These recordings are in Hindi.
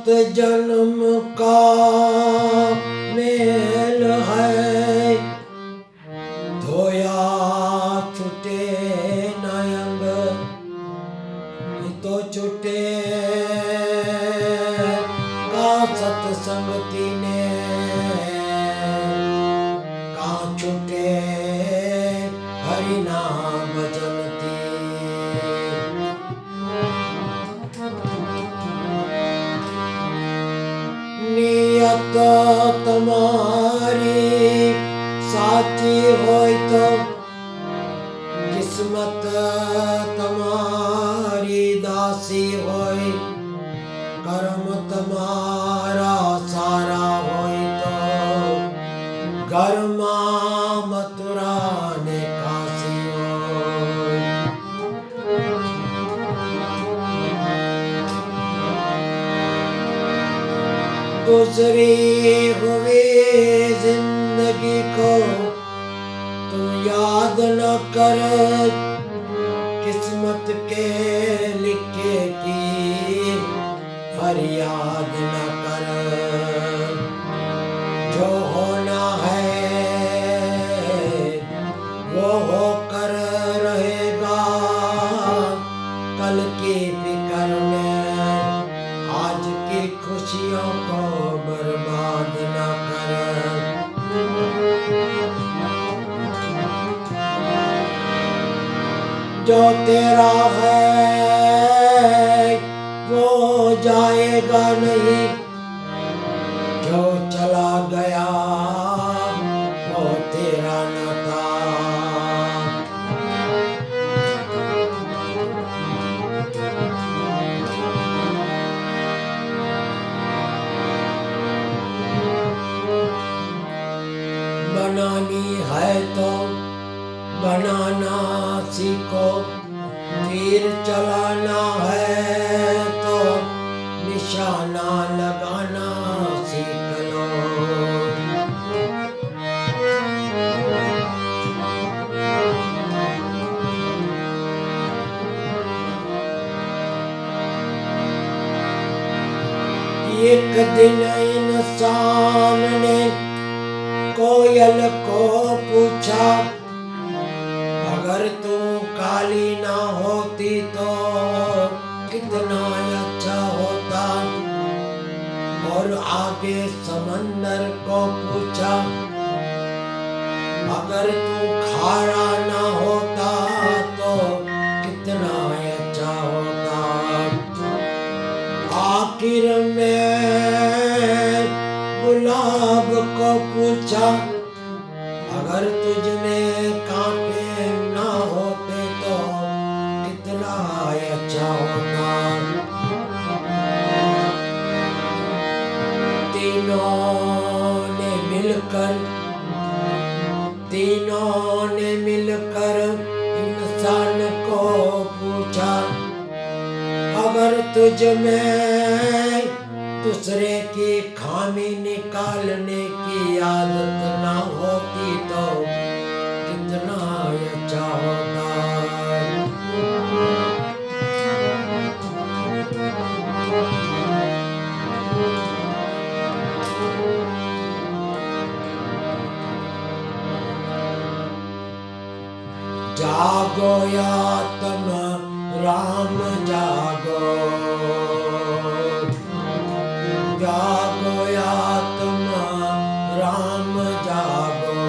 सात जन्म का मेल है, धोया छुटे नयंग तो छुटे का सत्संगति ने का छुटे हरि नाम भजनती। नियत तुम्हारी साची होय तो किस्मत तुम्हारी दासी होय, कर्म तुम्हारा सारा होय तो घर मां मथुरा ने काशी होय। दूसरी हुई जिंदगी को तू याद न कर, किस्मत के लिखे की फरियाद न कर। जो होना है वो होकर रहेगा, कल की फिक्र में आज की खुशियों को बर्बाद न कर। जो तेरा है वो जाएगा नहीं, जो चला गया वो तेरा न था। बनानी है तो बनाना सीखो, तीर चलाना है तो निशाना लगाना सीख लो। एक दिन इंसान ने कोयल को पूछा, अगर तू काली ना होती तो कितना अच्छा होता। और आगे समंदर को पूछा, अगर तू खारा ना होता तो कितना अच्छा होता। आखिर में गुलाब को पूछा, अगर तुझ में कांटे ना होते तो कितना अच्छा होता। तीनों ने मिलकर इंसान को पूछा, अगर तुझ में दूसरे की खामी निकालने की आदत ना होती तो कितना अच्छा होता। जागो या तुम राम जागो, जागो या तुम राम जागो।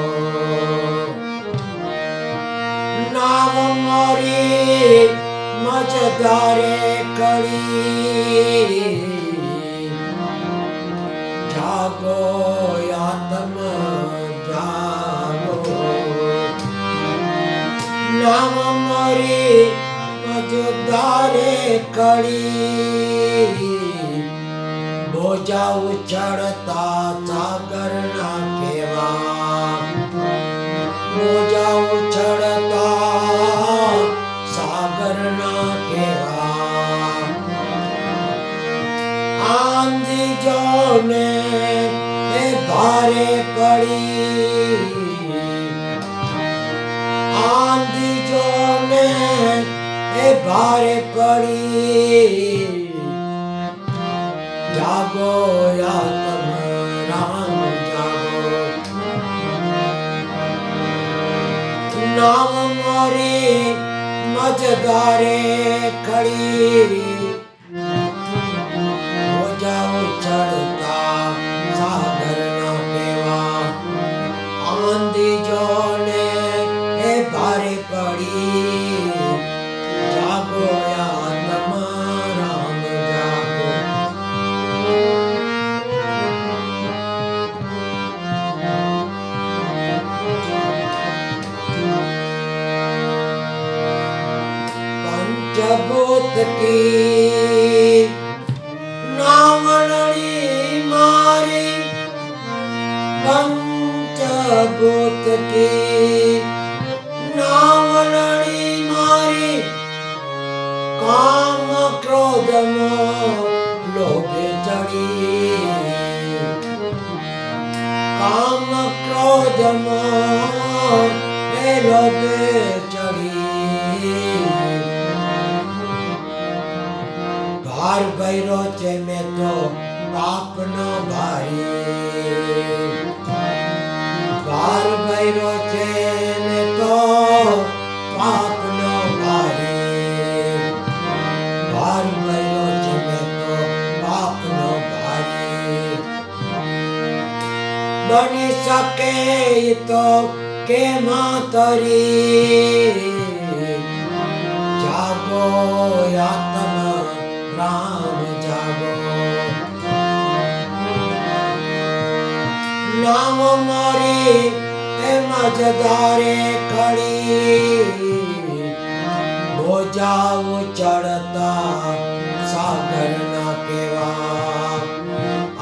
नाम मोरी मझधारे कड़ी, जागो या तुम जागो। नाम मोरी मझधारे कड़ी, बोझा उछड़ता सागर ना केवा। बोझा उछड़ता सागर ना केवा। आंधी जो ने भारे पड़ी, आंधी जो ने भारे पड़ी। जागो या तुम राम जागो। नाम मोरी मझधारे खड़ी, हो जाओ चढ़ता सागर ना केवा। आंधी जोने ए भारे पड़ी, जागो या तुम राम जागो। पंचभूत की नावड़ी मारी, पंचभूत की नावड़ी मारी। काम क्रोध मोह लोभ चढ़ी, काम क्रोध मोह लोभ चढ़ी। भार भैरो छे में तो पाप न भारी, भार भैरो छे में तो पाप न भारी। भार भैरो छे में तो पाप न भारी। बनी सके तो के मातरी, जागो या तुम राम जागो। नाम मोरी ए मझधारे खड़ी, हो जाओ चढ़ता सागर ना केवा।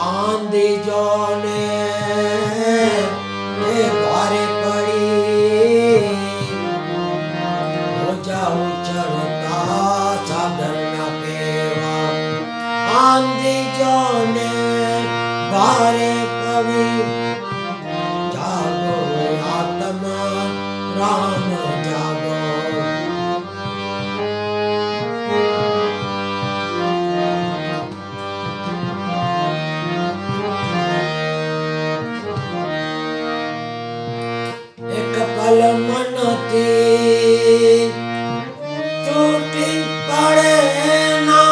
आंधी जोने ए भारे पड़ी, हो जाओ चढ़ता सागर ना केवा। आंधी जोने भारे पड़ी, जागो आत्मा राम जागो। एक पल मन थी टूटी पड़े ना,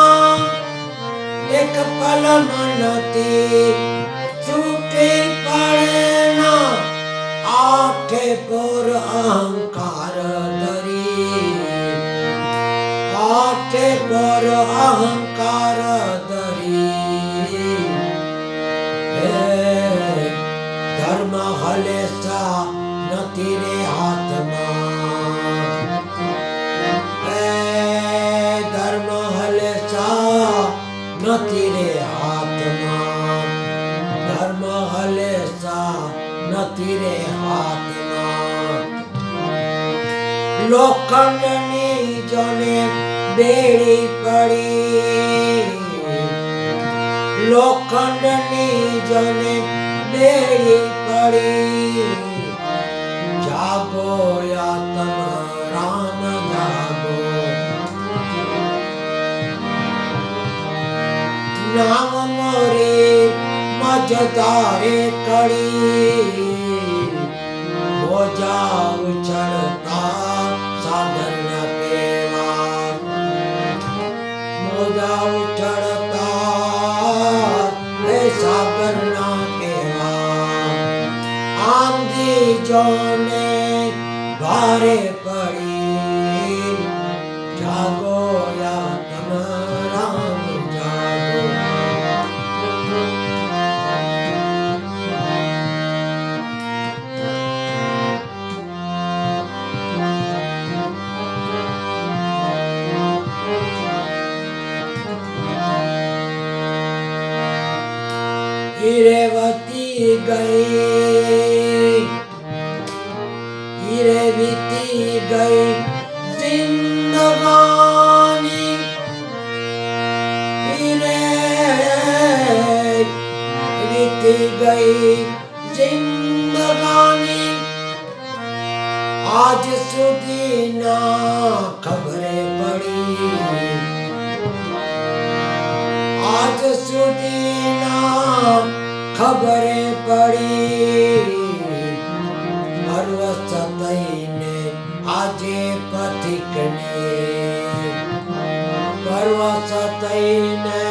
एक पल मन थी टूटी पड़े ना। आठे पर अहंकार धरी, आठे पर अहंकार धरी। धर्म हलेसा नथी रे हाथमां, धर्म हलेसा नथी रे हाथमां। धर्म हलेसा नथी रे हाथमां। लोखंडनी जोने बेड़ी पड़ी, लोखंडनी जोने बेड़ी पड़ी। जागो या तुम राम जागो। नाम मोरी मझधारे खड़ी, हो जाओ चढ़ता सागर न केवा। हो जाओ चढ़ता सागर न केवा। आंधी जोने भारे पड़ी, जागो या तुम राम जागो। हीरेवती गई, हीरे बीती गई जिंदगानी। हीरे बीती गई जिंदगानी। आज सुधी ना खबरें पड़ी, आज सुधी ખબરે પડી પર્વત થઈને આજે પથિકની પર્વત થઈને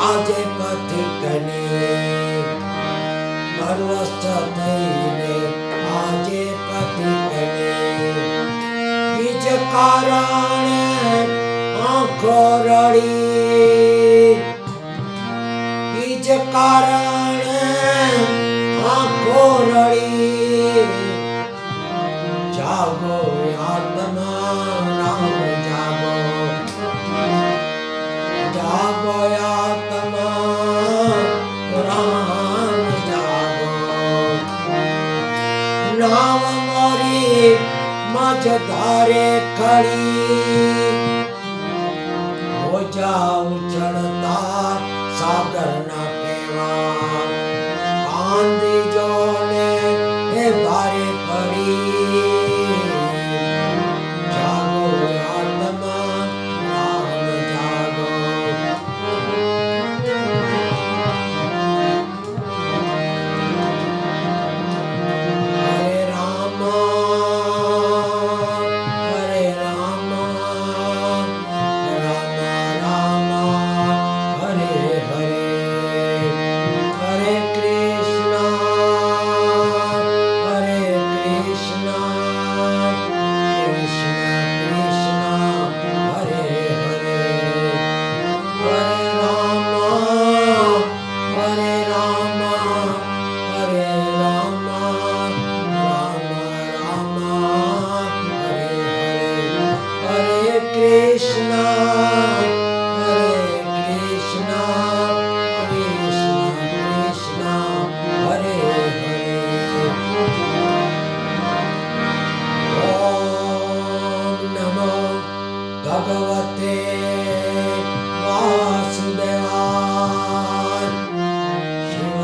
આજે પથિકની પર્વત થઈને આજે પથિકની બીજ કારણે આંખો રડી બીજ કારણે આંખો રડી જાગો આત્મા રામ જાગો જાગો આત્મા રામ જાગો નામ મોરી મજ ધારે ખડી ઓજા ઉછળતા સાગર ના કેવા આંધી જોને એ ભારે પડી જાગો આત્મા રામ જાગો હરે રામ હરે રામ રામ રામ હરે હરે હરે કૃષ્ણ કૃષ્ણ કૃષ્ણ હરે હરે હરે રામ હરે રામ હરે રામ રામ રામ હરે હરે હરે કૃષ્ણ કૃષ્ણ કૃષ્ણ હરે હરે ઓમ નમો ભગવતે વાસુદેવાય શિવ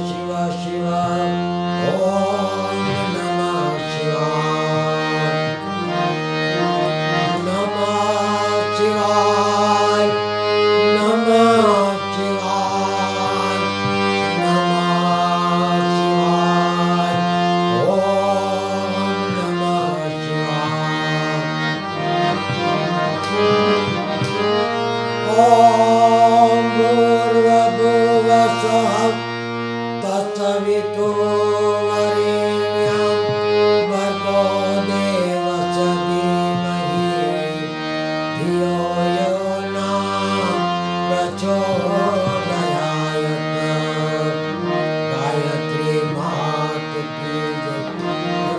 શિવ શિવ ઓમ નમઃ શિવાય નમઃ શિવાય નમઃ શિવાય નમઃ શિવાય ઓમ નમઃ શિવાય ઓમ ભૂર્ભુવઃ તત્સવિતુર્વરેણ્યં ભર્ગો દેવस्य ધીમહિ ધિયો યો નઃ પ્રચોદયાત ગાયત્રી માત કી જય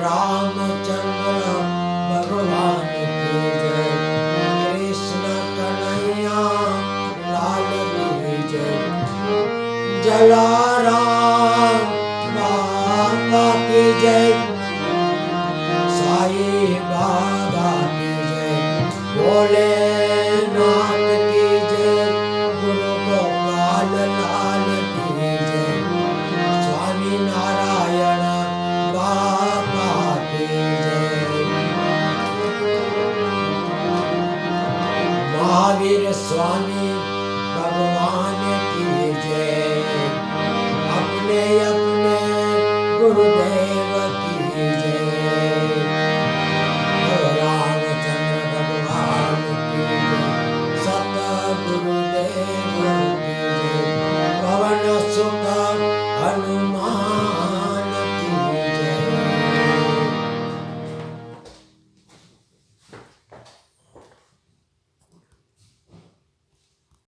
રામચંદ્ર ભગવાન કી જય કૃષ્ણ કનૈયા લાલ કી જય જલારામ બાબા કી જય સાઈ બાબા કી જય ભોલેનાથ કી જય ગુરુ ગોપાલ લાલ કી જય સ્વામી નારાયણ બાબા કી જય મહાવીર સ્વામી भगवान की जय अपने अपने गुरुदेव